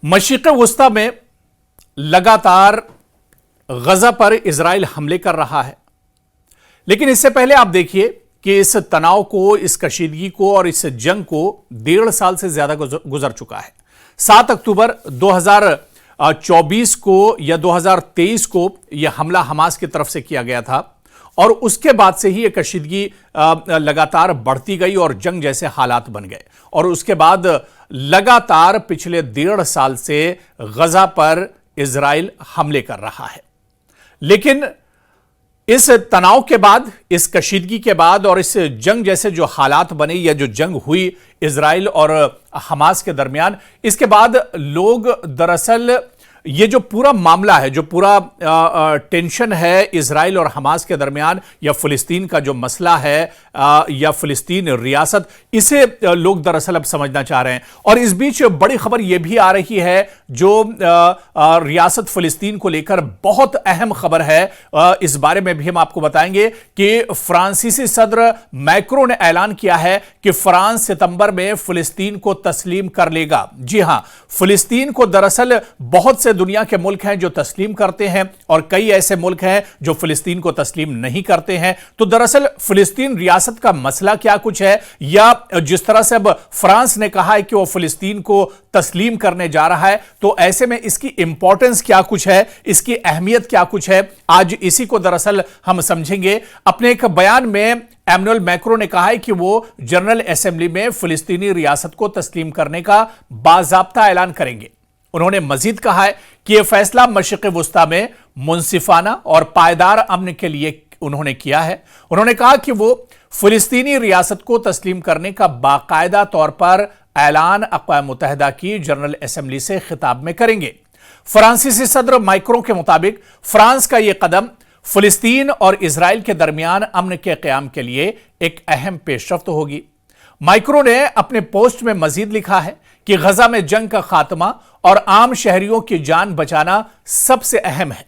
मशरिक़ वुस्ता में लगातार गजा पर इजराइल हमले कर रहा है, लेकिन इससे पहले आप देखिए कि इस तनाव को, इस कशीदगी को और इस जंग को 1.5 साल से ज्यादा गुजर चुका है। 7 अक्टूबर 2024 को या 2023 को यह हमला हमास की तरफ से किया गया था और उसके बाद से ही यह कशीदगी लगातार बढ़ती गई और जंग जैसे हालात बन गए और उसके बाद लगातार पिछले 1.5 साल से गजा पर इजराइल हमले कर रहा है। लेकिन इस तनाव के बाद, इस कशीदगी के बाद और इस जंग जैसे जो हालात बने या जो जंग हुई इजराइल और हमास के दरमियान, इसके बाद लोग दरअसल ये जो पूरा मामला है, जो पूरा टेंशन है इजराइल और हमास के दरमियान या फिलिस्तीन का जो मसला है या फिलिस्तीन रियासत, इसे लोग दरअसल अब समझना चाह रहे हैं। और इस बीच बड़ी खबर यह भी आ रही है जो रियासत फिलिस्तीन को लेकर बहुत अहम खबर है। इस बारे में भी हम आपको बताएंगे कि फ्रांसीसी सदर मैक्रो ने ऐलान किया है कि फ्रांस सितंबर में फिलिस्तीन को तस्लीम कर लेगा। जी हां, फिलिस्तीन को दरअसल बहुत से दुनिया के मुल्क हैं जो तस्लीम करते हैं और कई ऐसे मुल्क हैं जो फिलिस्तीन को तस्लीम नहीं करते हैं। तो दरअसल फिलिस्तीन रियासत का मसला क्या कुछ है, या जिस तरह से अब फ्रांस ने कहा है कि वो फिलिस्तीन को तस्लीम करने जा रहा है, तो ऐसे में इसकी इंपॉर्टेंस क्या कुछ है, इसकी अहमियत क्या कुछ है, आज इसी को दरअसल हम समझेंगे। अपने एक बयान में एमैनुअल मैक्रो ने कहा है कि वो जनरल असेंबली में फिलिस्तीनी रियासत को तस्लीम करने का बाज़ाब्ता ऐलान करेंगे। उन्होंने मजीद कहा है कि यह फैसला मशरिक़ वुस्ता में मुंसिफाना और पायदार अमन के लिए उन्होंने किया है। उन्होंने कहा कि वो फिलिस्तीनी रियासत को तस्लीम करने का बाकायदा तौर पर ऐलान अक़वाम मुत्तहिदा की जनरल असेंबली से खिताब में करेंगे। फ्रांसीसी सदर मैक्रों के मुताबिक फ्रांस का यह कदम फिलिस्तीन और इजराइल के दरमियान अमन के क़याम के लिए एक अहम पेशरफ्त होगी। मैक्रो ने अपने पोस्ट में मजीद लिखा है कि गजा में जंग का खात्मा और आम शहरियों की जान बचाना सबसे अहम है।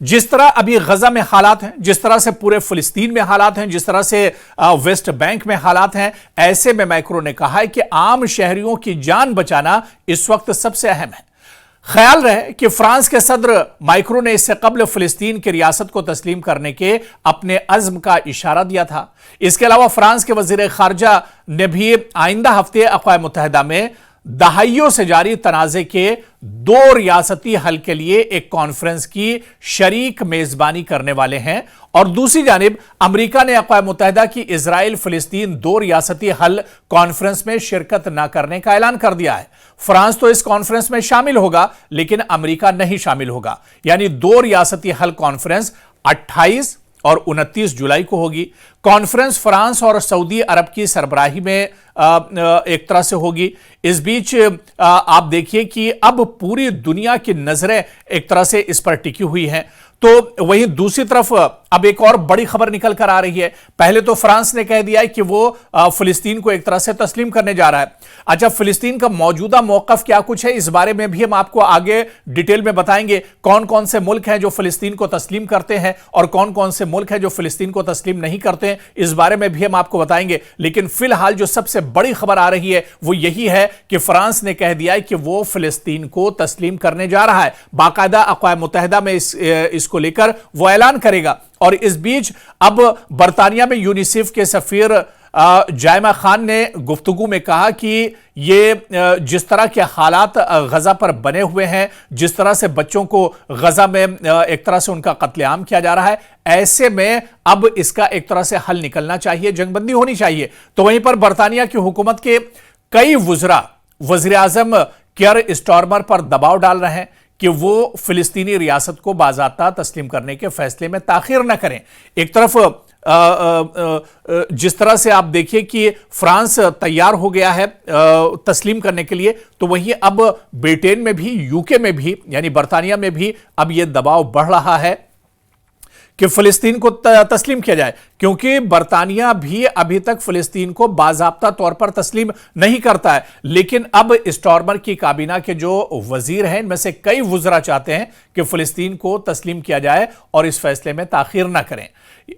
जिस तरह अभी गजा में हालात हैं, जिस तरह से पूरे फिलिस्तीन में हालात हैं, जिस तरह से वेस्ट बैंक में हालात हैं, ऐसे में मैक्रो ने कहा है कि आम शहरियों की जान बचाना इस वक्त सबसे अहम है। ख्याल रहे कि फ्रांस के सदर मैक्रो ने इससे कबल फिलिस्तीन की रियासत को तस्लीम करने के अपने अज़्म का इशारा दिया था। इसके अलावा फ्रांस के वज़ीर ख़ारजा ने भी आइंदा हफ्ते अक़वाम मुत्तहिदा में दहाइयों से जारी तनाज़े के 2 रियासती हल के लिए एक कॉन्फ्रेंस की शरीक मेज़बानी करने वाले हैं। और दूसरी जानिब अमेरिका ने अक़वाम मुत्तहिदा की इजराइल फिलिस्तीन 2 रियासती हल कॉन्फ्रेंस में शिरकत न करने का ऐलान कर दिया है। फ्रांस तो इस कॉन्फ्रेंस में शामिल होगा, लेकिन अमेरिका नहीं शामिल होगा। यानी 2 रियासती हल कॉन्फ्रेंस 28 और 29 जुलाई को होगी। कॉन्फ्रेंस फ्रांस और सऊदी अरब की सरबराही में एक तरह से होगी। इस बीच आप देखिए कि अब पूरी दुनिया की नजरें एक तरह से इस पर टिकी हुई हैं। तो वहीं दूसरी तरफ अब एक और बड़ी खबर निकल कर आ रही है। पहले तो फ्रांस ने कह दिया है कि वो फिलिस्तीन को एक तरह से तस्लीम करने जा रहा है। अच्छा, फिलिस्तीन का मौजूदा मौकफ क्या कुछ है, इस बारे में भी हम आपको आगे डिटेल में बताएंगे। कौन कौन से मुल्क हैं जो फिलिस्तीन को तस्लीम करते हैं और कौन कौन से मुल्क हैं जो फिलिस्तीन को तस्लीम नहीं करते हैं, इस बारे में भी हम आपको बताएंगे। लेकिन फिलहाल जो सबसे बड़ी खबर आ रही है वो यही है कि फ्रांस ने कह दिया है कि वो फिलिस्तीन को तस्लीम करने जा रहा है। बाकायदा अक़वाम मुत्तहिदा में इसको लेकर वो ऐलान करेगा। और इस बीच अब बरतानिया में यूनिसेफ के सफीर जायमा खान ने गुफ्तगू में कहा कि ये जिस तरह के हालात गजा पर बने हुए हैं, जिस तरह से बच्चों को गजा में एक तरह से उनका कत्लेआम किया जा रहा है, ऐसे में अब इसका एक तरह से हल निकलना चाहिए, जंगबंदी होनी चाहिए। तो वहीं पर बरतानिया की हुकूमत के कई वुज़रा वज़ीर आज़म कियर स्टारमर पर दबाव डाल रहे हैं कि वो फिलिस्तीनी रियासत को बाज़ाब्ता तस्लीम करने के फैसले में ताख़ीर न करें। एक तरफ जिस तरह से आप देखिए कि फ्रांस तैयार हो गया है तस्लीम करने के लिए, तो वहीं अब ब्रिटेन में भी, यूके में भी, यानी बरतानिया में भी अब यह दबाव बढ़ रहा है कि फिलिस्तीन को तस्लीम किया जाए, क्योंकि बरतानिया भी अभी तक फिलिस्तीन को बाज़ाब्ता तौर पर तस्लीम नहीं करता है। लेकिन अब स्टॉर्मर की काबीना के जो वजीर हैं, इनमें से कई वुज़रा चाहते हैं कि फिलिस्तीन को तस्लीम किया जाए और इस फैसले में ताखीर ना करें।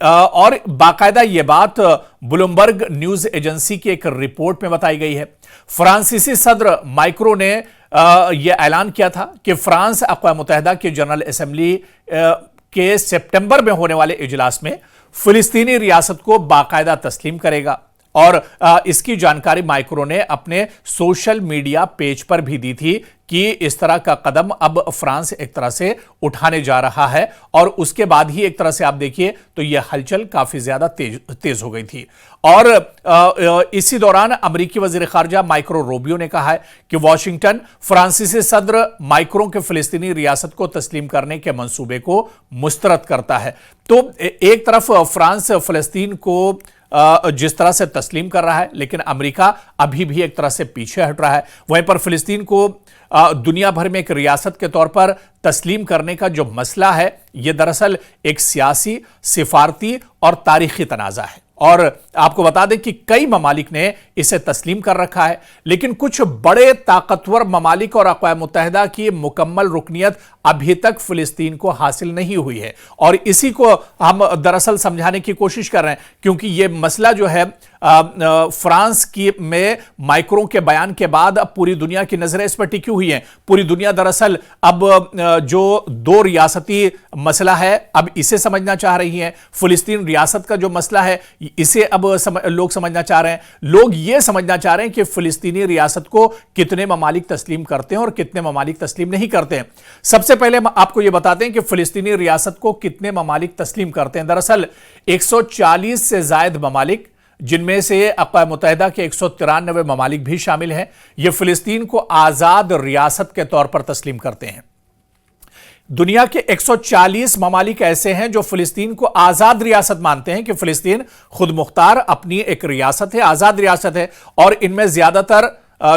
और बाकायदा ये बात ब्लूमबर्ग न्यूज एजेंसी की एक रिपोर्ट में बताई गई है। फ्रांसीसी सदर माइक्रो ने यह ऐलान किया था कि फ्रांस अक़वाम मुत्तहिदा की जनरल असेंबली के सितंबर में होने वाले इजलास में फिलिस्तीनी रियासत को बाकायदा तस्लीम करेगा। और इसकी जानकारी माइक्रो ने अपने सोशल मीडिया पेज पर भी दी थी कि इस तरह का कदम अब फ्रांस एक तरह से उठाने जा रहा है। और उसके बाद ही एक तरह से आप देखिए तो यह हलचल काफी ज्यादा तेज हो गई थी। और इसी दौरान अमेरिकी वजीर खारजा माइक्रो रूबियो ने कहा है कि वॉशिंगटन फ्रांसीसी सदर माइक्रो के फिलिस्तीनी रियासत को तस्लीम करने के मंसूबे को मुस्तरद करता है। तो एक तरफ फ्रांस फिलिस्तीन को जिस तरह से तस्लीम कर रहा है, लेकिन अमेरिका अभी भी एक तरह से पीछे हट रहा है। वहीं पर फिलिस्तीन को दुनिया भर में एक रियासत के तौर पर तस्लीम करने का जो मसला है, यह दरअसल एक सियासी, सिफारती और तारीखी तनाज़ा है। और आपको बता दें कि कई ममालिक ने इसे तस्लीम कर रखा है, लेकिन कुछ बड़े ताकतवर ममालिक और अक़वाम मुत्तहिदा की मुकम्मल रुकनियत अभी तक फिलिस्तीन को हासिल नहीं हुई है। और इसी को हम दरअसल समझाने की कोशिश कर रहे हैं, क्योंकि यह मसला जो है फ्रांस की में माइक्रो के बयान के बाद अब पूरी दुनिया की नजरें इस पर टिकी हुई हैं। पूरी दुनिया दरअसल अब जो दो रियासती मसला है, अब इसे समझना चाह रही है। फिलिस्तीन रियासत का जो मसला है, इसे अब लोग समझना चाह रहे हैं। लोग ये समझना चाह रहे हैं कि फिलिस्तीनी रियासत को कितने ममालिक तस्लीम करते हैं और कितने ममालिक तस्लीम नहीं करते हैं। सबसे पहले आपको यह बताते हैं कि फिलिस्तीनी रियासत को कितने ममालिक तस्लीम करते हैं। दरअसल 140 से ज्यादा ममालिक, जिनमें से अक़वाम मुत्तहिदा के 193 ममालिक भी शामिल हैं, ये फिलिस्तीन को आजाद रियासत के तौर पर तस्लीम करते हैं। दुनिया के 140 ममालिक ऐसे हैं जो फिलिस्तीन को आजाद रियासत मानते हैं कि फिलिस्तीन खुद मुख्तार अपनी एक रियासत है, आजाद रियासत है। और इनमें ज्यादातर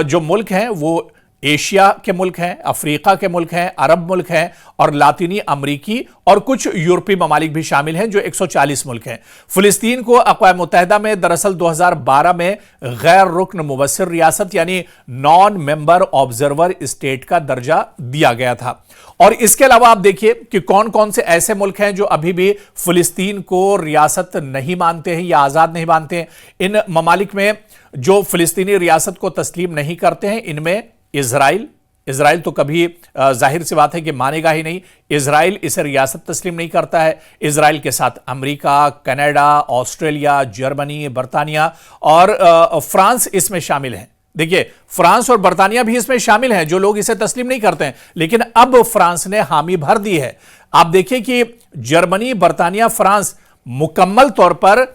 जो मुल्क हैं वो एशिया के मुल्क हैं, अफ्रीका के मुल्क हैं, अरब मुल्क हैं और लातीनी अमरीकी और कुछ यूरोपीय ममालिक भी शामिल हैं, जो 140 मुल्क हैं। फिलिस्तीन को अक़वाम मुत्तहिदा में दरअसल 2012 में गैर रुकन मुबस्सिर रियासत यानी नॉन मेंबर ऑब्जर्वर स्टेट का दर्जा दिया गया था। और इसके अलावा आप देखिए कि कौन कौन से ऐसे मुल्क हैं जो अभी भी फिलिस्तीन को रियासत नहीं मानते हैं या आजाद नहीं मानते हैं। इन ममालिक में जो फिलिस्तीनी रियासत को तस्लीम नहीं करते हैं, इनमें इजराइल तो कभी जाहिर सी बात है कि मानेगा ही नहीं। इजराइल इसे रियासत तस्लीम नहीं करता है। इजराइल के साथ अमेरिका, कनाडा, ऑस्ट्रेलिया, जर्मनी, बरतानिया और फ्रांस इसमें शामिल हैं। देखिए, फ्रांस और बरतानिया भी इसमें शामिल हैं जो लोग इसे तस्लीम नहीं करते हैं, लेकिन अब फ्रांस ने हामी भर दी है। आप देखिए कि जर्मनी, बरतानिया, फ्रांस मुकम्मल तौर पर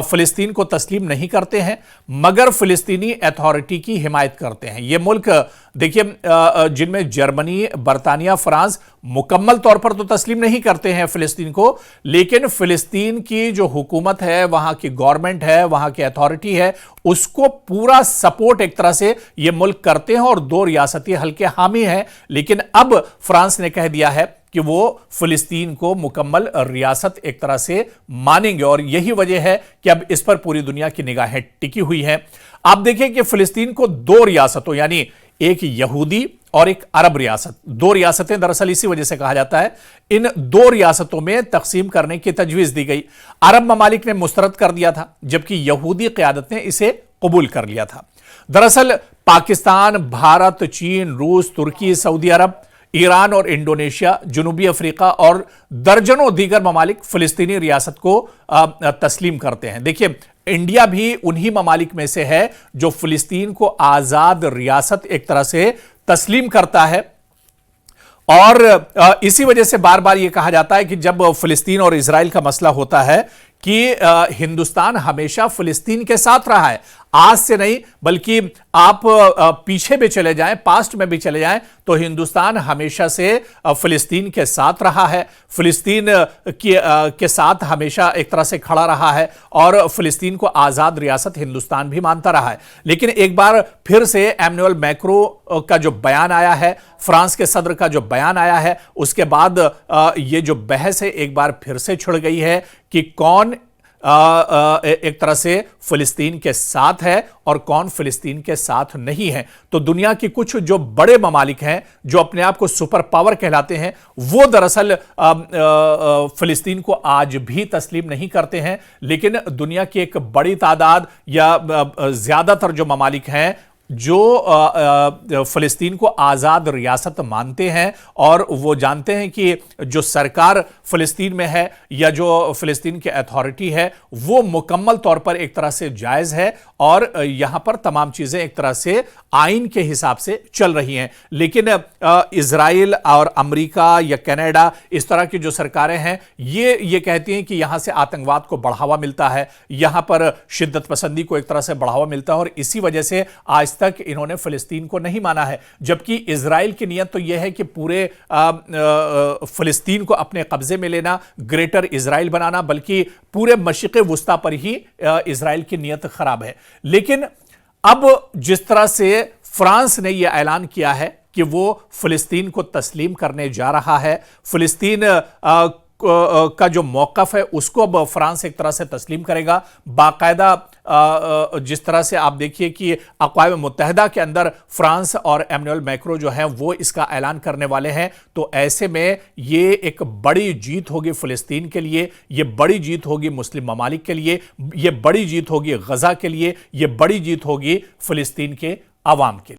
फिलिस्तीन को तस्लीम नहीं करते हैं, मगर फिलिस्तीनी अथॉरिटी की हिमायत करते हैं। ये मुल्क देखिए, जिनमें जर्मनी, बरतानिया, फ्रांस मुकम्मल तौर पर तो तस्लीम नहीं करते हैं फिलिस्तीन को, लेकिन फिलिस्तीन की जो हुकूमत है, वहां की गवर्नमेंट है, वहां की अथॉरिटी है, उसको पूरा सपोर्ट एक तरह से ये मुल्क करते हैं और दो रियासती हल के हामी हैं। लेकिन अब फ्रांस ने कह दिया है कि वो फिलिस्तीन को मुकम्मल रियासत एक तरह से मानेंगे और यही वजह है कि अब इस पर पूरी दुनिया की निगाहें टिकी हुई हैं। आप देखें कि फिलिस्तीन को दो रियासतों यानी एक यहूदी और एक अरब रियासत, दो रियासतें दरअसल इसी वजह से कहा जाता है, इन दो रियासतों में तकसीम करने की तजवीज दी गई। अरब ममालिक ने मुस्तरद कर दिया था, जबकि यहूदी क़यादत ने इसे कबूल कर लिया था। दरअसल पाकिस्तान, भारत, चीन, रूस, तुर्की, सऊदी अरब, ईरान और इंडोनेशिया, जनूबी अफ्रीका और दर्जनों दीगर ममालिक फिलिस्तीनी रियासत को तस्लीम करते हैं। देखिए, इंडिया भी उन्हीं ममालिक में से है जो फिलिस्तीन को आजाद रियासत एक तरह से तस्लीम करता है। और इसी वजह से बार बार यह कहा जाता है कि जब फिलिस्तीन और इजराइल का मसला होता है कि हिंदुस्तान हमेशा फिलिस्तीन के साथ रहा है, आज से नहीं बल्कि आप पीछे भी चले जाएं, पास्ट में भी चले जाएं, तो हिंदुस्तान हमेशा से फिलिस्तीन के साथ रहा है, फिलिस्तीन के साथ हमेशा एक तरह से खड़ा रहा है और फिलिस्तीन को आजाद रियासत हिंदुस्तान भी मानता रहा है। लेकिन एक बार फिर से एमैनुअल मैक्रो का जो बयान आया है, फ्रांस के सदर का जो बयान आया है, उसके बाद ये जो बहस है एक बार फिर से छिड़ गई है कि कौन एक तरह से फिलिस्तीन के साथ है और कौन फिलिस्तीन के साथ नहीं है। तो दुनिया की कुछ जो बड़े ममालिक हैं जो अपने आप को सुपर पावर कहलाते हैं, वो दरअसल फिलिस्तीन को आज भी तस्लीम नहीं करते हैं। लेकिन दुनिया की एक बड़ी तादाद या ज्यादातर जो ममालिक हैं जो फिलिस्तीन को आज़ाद रियासत मानते हैं और वो जानते हैं कि जो सरकार फिलिस्तीन में है या जो फिलिस्तीन की अथॉरिटी है वो मुकम्मल तौर पर एक तरह से जायज़ है और यहाँ पर तमाम चीज़ें एक तरह से आइन के हिसाब से चल रही हैं। लेकिन इजराइल और अमेरिका या कनाडा, इस तरह की जो सरकारें हैं, ये कहती हैं कि यहाँ से आतंकवाद को बढ़ावा मिलता है, यहाँ पर शिद्दत पसंदी को एक तरह से बढ़ावा मिलता है और इसी वजह से आज तक इन्होंने फिलिस्तीन को नहीं माना है। जबकि इजराइल की नीयत तो यह है कि पूरे फिलिस्तीन को अपने कब्जे में लेना, ग्रेटर इजराइल बनाना, बल्कि पूरे मशरिक़ वुस्ता पर ही इजराइल की नीयत खराब है। लेकिन अब जिस तरह से फ्रांस ने यह ऐलान किया है कि वो फिलिस्तीन को तस्लीम करने जा रहा है, फिलिस्तीन का जो मौक़िफ़ है उसको अब फ्रांस एक तरह से तस्लीम करेगा। बाकायदा जिस तरह से आप देखिए कि अक़वाम मुत्तहिदा के अंदर फ्रांस और एमैनुअल मैक्रो जो हैं वो इसका ऐलान करने वाले हैं, तो ऐसे में ये एक बड़ी जीत होगी फ़िलिस्तीन के लिए, ये बड़ी जीत होगी मुस्लिम ममालिक के लिए, ये बड़ी जीत होगी गज़ा के लिए, ये बड़ी जीत होगी फ़िलिस्तीन के अवाम के लिए।